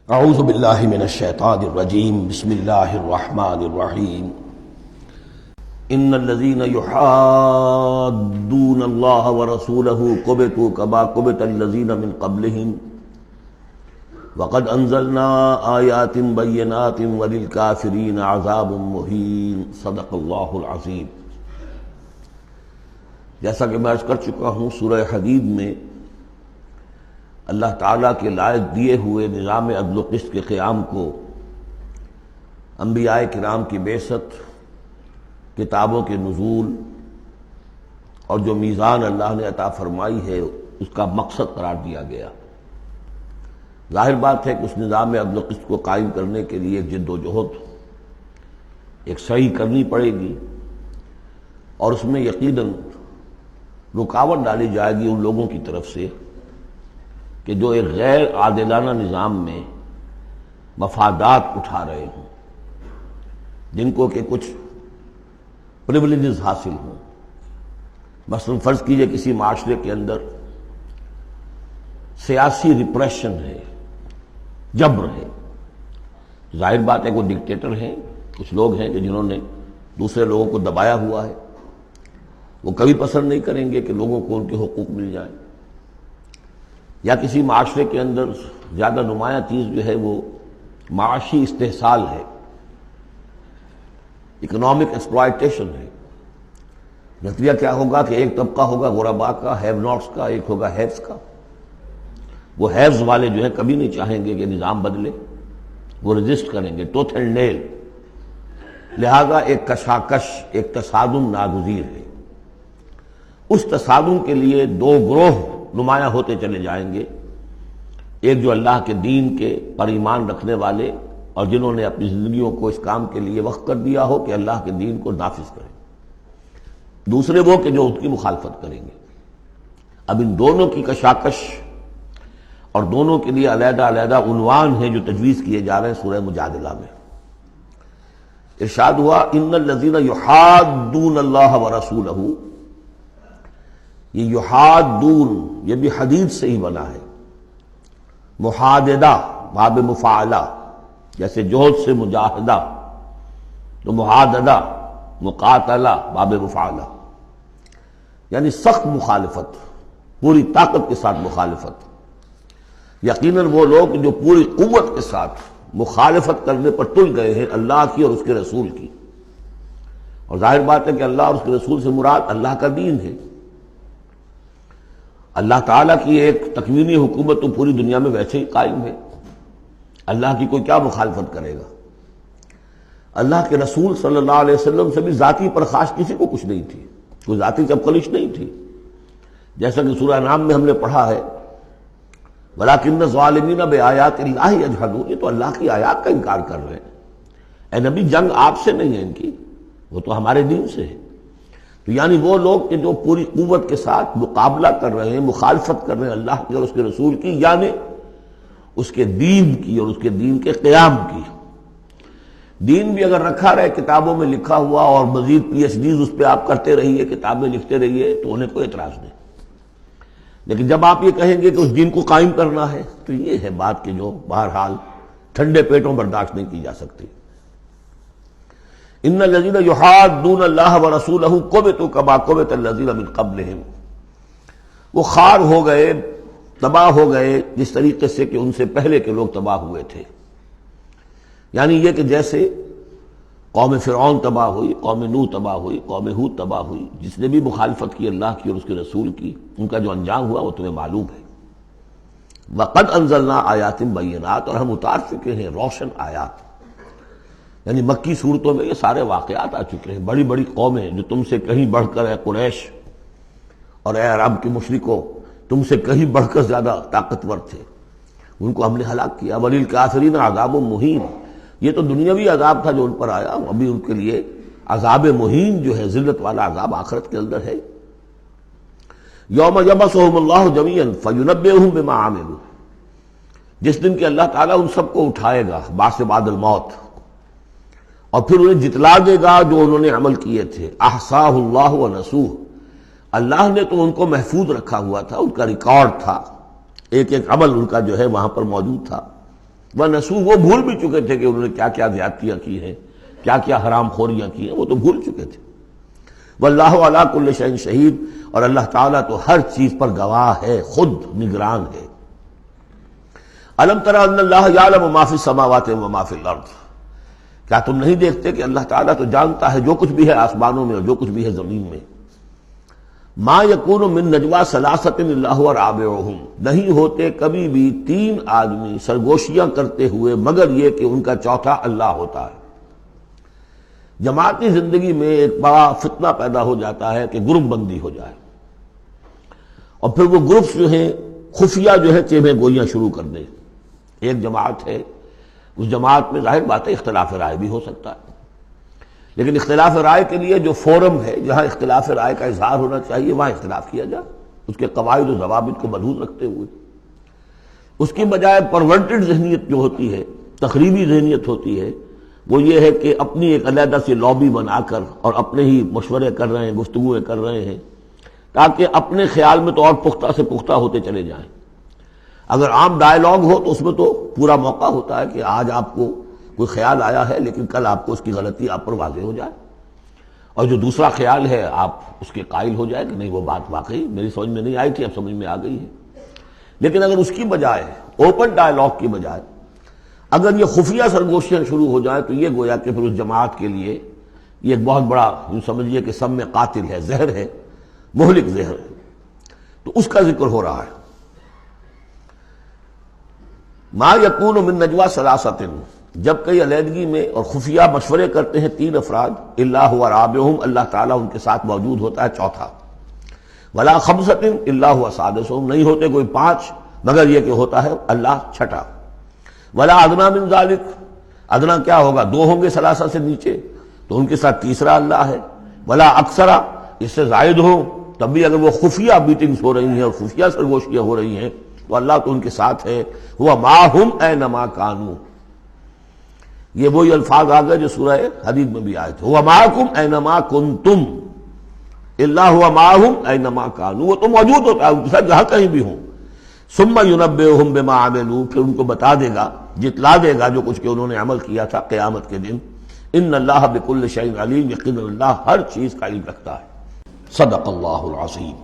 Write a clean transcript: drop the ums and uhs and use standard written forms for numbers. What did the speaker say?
اعوذ باللہ من الشیطان الرجیم بسم اللہ الرحمن الرحیم ان الذین یحادون اللہ ورسولہ کبتوا کما کبت الذین من قبلہم وقد انزلنا آیات بینات وللکافرین عذاب مہین صدق اللہ العظیم۔ جیسا کہ میں عرض کر چکا ہوں، سورہ حدید میں اللہ تعالیٰ کے لائق دیے ہوئے نظام عدل و قسط کے قیام کو، انبیاء کرام کی بعثت، کتابوں کے نزول اور جو میزان اللہ نے عطا فرمائی ہے اس کا مقصد قرار دیا گیا۔ ظاہر بات ہے کہ اس نظام عدل و قسط کو قائم کرنے کے لیے ایک جد و جہد، ایک سعی کرنی پڑے گی، اور اس میں یقیناً رکاوٹ ڈالی جائے گی ان لوگوں کی طرف سے کہ جو ایک غیر عادلانہ نظام میں مفادات اٹھا رہے ہوں، جن کو کہ کچھ پریولیجز حاصل ہوں۔ مثلا فرض کیجئے کسی معاشرے کے اندر سیاسی ریپریشن ہے، جبر ہے، ظاہر بات ہے کہ وہ ڈکٹیٹر ہیں، کچھ لوگ ہیں کہ جنہوں نے دوسرے لوگوں کو دبایا ہوا ہے، وہ کبھی پسند نہیں کریں گے کہ لوگوں کو ان کے حقوق مل جائیں۔ یا کسی معاشرے کے اندر زیادہ نمایاں چیز جو ہے وہ معاشی استحصال ہے، اکنامک ایکسپلائٹیشن ہے۔ نتیجہ کیا ہوگا کہ ایک طبقہ ہوگا غرباء کا، ہیو ناٹس کا، ایک ہوگا ہیوز کا۔ وہ ہیوز والے جو ہیں کبھی نہیں چاہیں گے کہ نظام بدلے، وہ رجسٹ کریں گے ٹوتھ اینڈ نیل۔ لہذا ایک کشاکش، ایک تصادم ناگزیر ہے۔ اس تصادم کے لیے دو گروہ نمایاں ہوتے چلے جائیں گے، ایک جو اللہ کے دین کے پر ایمان رکھنے والے اور جنہوں نے اپنی زندگیوں کو اس کام کے لیے وقف کر دیا ہو کہ اللہ کے دین کو نافذ کریں، دوسرے وہ کہ جو اس کی مخالفت کریں گے۔ اب ان دونوں کی کشاکش اور دونوں کے لیے علیحدہ علیحدہ عنوان ہیں جو تجویز کیے جا رہے ہیں سورہ مجادلہ میں۔ ارشاد ہوا ان الذین یحادون اللہ ورسولہ، یہ یحادون یہ بھی حدید سے ہی بنا ہے، محاددہ باب مفاعلہ، جیسے جوہد سے مجاہدہ تو محاددہ مقاتلہ باب مفاعلہ، یعنی سخت مخالفت، پوری طاقت کے ساتھ مخالفت۔ یقیناً وہ لوگ جو پوری قوت کے ساتھ مخالفت کرنے پر تل گئے ہیں اللہ کی اور اس کے رسول کی، اور ظاہر بات ہے کہ اللہ اور اس کے رسول سے مراد اللہ کا دین ہے۔ اللہ تعالیٰ کی ایک تکوینی حکومت تو پوری دنیا میں ویسے ہی قائم ہے، اللہ کی کوئی کیا مخالفت کرے گا؟ اللہ کے رسول صلی اللہ علیہ وسلم سے بھی ذاتی پرخاش کسی کو کچھ نہیں تھی، کوئی ذاتی چپکلش نہیں تھی، جیسا کہ سورہ انعام میں ہم نے پڑھا ہے وَلَٰكِنَّ الظَّالِمِينَ بِآيَاتِ اللَّهِ يَجْحَدُونَ، یہ تو اللہ کی آیات کا انکار کر رہے ہیں۔ اے نبی، جنگ آپ سے نہیں ہے ان کی، وہ تو ہمارے دین سے ہے۔ تو یعنی وہ لوگ کہ جو پوری قوت کے ساتھ مقابلہ کر رہے ہیں، مخالفت کر رہے ہیں اللہ کی اور اس کے رسول کی، یعنی اس کے دین کی اور اس کے دین کے قیام کی۔ دین بھی اگر رکھا رہے کتابوں میں لکھا ہوا اور مزید پی ایچ ڈیز اس پہ آپ کرتے رہیے، کتابیں لکھتے رہیے، تو انہیں کوئی اعتراض نہیں، لیکن جب آپ یہ کہیں گے کہ اس دین کو قائم کرنا ہے تو یہ ہے بات کہ جو بہرحال ٹھنڈے پیٹوں برداشت نہیں کی جا سکتی۔ ان الذین یحادون اللہ ورسولہ کبتوا کما کبت الذین من قبلہم، وہ خوار ہو گئے، تباہ ہو گئے جس طریقے سے کہ ان سے پہلے کے لوگ تباہ ہوئے تھے۔ یعنی یہ کہ جیسے قوم فرعون تباہ ہوئی، قوم نوح تباہ ہوئی، قوم ہود تباہ ہوئی، جس نے بھی مخالفت کی اللہ کی اور اس کے رسول کی، ان کا جو انجام ہوا وہ تمہیں معلوم ہے۔ وقد انزلنا آیات بینات، اور ہم اتار چکے ہیں روشن آیات، یعنی مکی صورتوں میں یہ سارے واقعات آ چکے ہیں۔ بڑی بڑی قومیں جو تم سے کہیں بڑھ کر، اے قریش اور اے عرب کے مشرکوں، تم سے کہیں بڑھ کر زیادہ طاقتور تھے، ان کو ہم نے ہلاک کیا۔ وللکافرین عذاب مہین، یہ تو دنیاوی عذاب تھا جو ان پر آیا، ابھی ان کے لیے عذاب مہین جو ہے ذلت والا عذاب آخرت کے اندر ہے۔ یوم یبعثہم اللہ جمیعا فینبئہم بما عملوا، جس دن کہ اللہ تعالیٰ ان سب کو اٹھائے گا بعث بعد الموت، اور پھر انہیں جتلا دے گا جو انہوں نے عمل کیے تھے۔ احصاہ اللہ ونسوہ، اللہ نے تو ان کو محفوظ رکھا ہوا تھا، ان کا ریکارڈ تھا، ایک ایک عمل ان کا جو ہے وہاں پر موجود تھا۔ وَنَسُوا، وہ بھول بھی چکے تھے کہ انہوں نے کیا کیا زیادتیاں کی ہیں، کیا کیا حرام خوریاں کی ہیں، وہ تو بھول چکے تھے۔ وَاللَّهُ عَلَىٰ كُلِّ شَيْءٍ شَهِيدٌ، اور اللہ تعالیٰ تو ہر چیز پر گواہ ہے، خود نگران ہے۔ أَلَمْ تَرَ أَنَّ اللَّهَ يَعْلَمُ مَا فِي السَّمَاوَاتِ وَمَا فِي الْأَرْضِ، کیا تم نہیں دیکھتے کہ اللہ تعالیٰ تو جانتا ہے جو کچھ بھی ہے آسمانوں میں اور جو کچھ بھی ہے زمین میں۔ ما یکون من نجوا ثلاثۃ الا هو رابعهم، نہیں ہوتے کبھی بھی تین آدمی سرگوشیاں کرتے ہوئے مگر یہ کہ ان کا چوتھا اللہ ہوتا ہے۔ جماعتی زندگی میں ایک بڑا فتنہ پیدا ہو جاتا ہے کہ گروپ بندی ہو جائے، اور پھر وہ گروپس جو ہیں خفیہ جو ہے چیمیں گوئیاں شروع کر دیں۔ ایک جماعت ہے، اس جماعت میں ظاہر بات ہے اختلاف رائے بھی ہو سکتا ہے، لیکن اختلاف رائے کے لیے جو فورم ہے جہاں اختلاف رائے کا اظہار ہونا چاہیے وہاں اختلاف کیا جائے، اس کے قواعد و ضوابط کو ملحوظ رکھتے ہوئے۔ اس کی بجائے پرورٹڈ ذہنیت جو ہوتی ہے، تخریبی ذہنیت ہوتی ہے، وہ یہ ہے کہ اپنی ایک علیحدہ سی لابی بنا کر اور اپنے ہی مشورے کر رہے ہیں، گفتگویں کر رہے ہیں، تاکہ اپنے خیال میں تو اور پختہ سے پختہ ہوتے چلے جائیں۔ اگر عام ڈائیلاگ ہو تو اس میں تو پورا موقع ہوتا ہے کہ آج آپ کو کوئی خیال آیا ہے لیکن کل آپ کو اس کی غلطی آپ پر واضح ہو جائے، اور جو دوسرا خیال ہے آپ اس کے قائل ہو جائے کہ نہیں وہ بات واقعی میری سمجھ میں نہیں آئی تھی، اب سمجھ میں آ گئی ہے۔ لیکن اگر اس کی بجائے اوپن ڈائیلاگ کی بجائے اگر یہ خفیہ سرگوشیاں شروع ہو جائیں تو یہ گویا کہ پھر اس جماعت کے لیے یہ ایک بہت بڑا یوں سمجھیے کہ سم میں قاتل ہے، زہر ہے، مہلک زہر ہے۔ تو اس کا ذکر ہو رہا ہے۔ ما یکون من نجوا ثلاثۃ، جب کئی علیحدگی میں اور خفیہ مشورے کرتے ہیں تین افراد، الا هو رابعهم، اللہ تعالیٰ ان کے ساتھ موجود ہوتا ہے چوتھا، ولا خمسۃ الا هو سادسهم، نہیں ہوتے کوئی پانچ مگر یہ کہ ہوتا ہے اللہ چھٹا، ولا ادنی من ذلک، ادنا کیا ہوگا، دو ہوں گے ثلاثہ سے نیچے تو ان کے ساتھ تیسرا اللہ ہے، ولا اکثر، اس سے زائد ہو تب بھی اگر وہ خفیہ میٹنگز ہو رہی ہیں اور خفیہ سرگوشیاں ہو رہی ہیں تو اللہ تو ان کے ساتھ ہے، ہوا معہم اینما کانوا، یہ وہی الفاظ آ گئے جو سورہ حدید میں بھی آئے تھے، ہوا معکم اینما کنتم، اللہ ہوا معہم اینما کانوا، وہ تو موجود ہوتا ہے ان کے ساتھ جہاں کہیں بھی ہوں۔ ثم ینبئہم بما عملوا، پھر ان کو بتا دے گا، جتلا دے گا جو کچھ کہ انہوں نے عمل کیا تھا قیامت کے دن۔ ان اللہ بکل شیء علیم، یقینا اللہ ہر چیز کا علم رکھتا ہے۔ صدق اللہ العظیم۔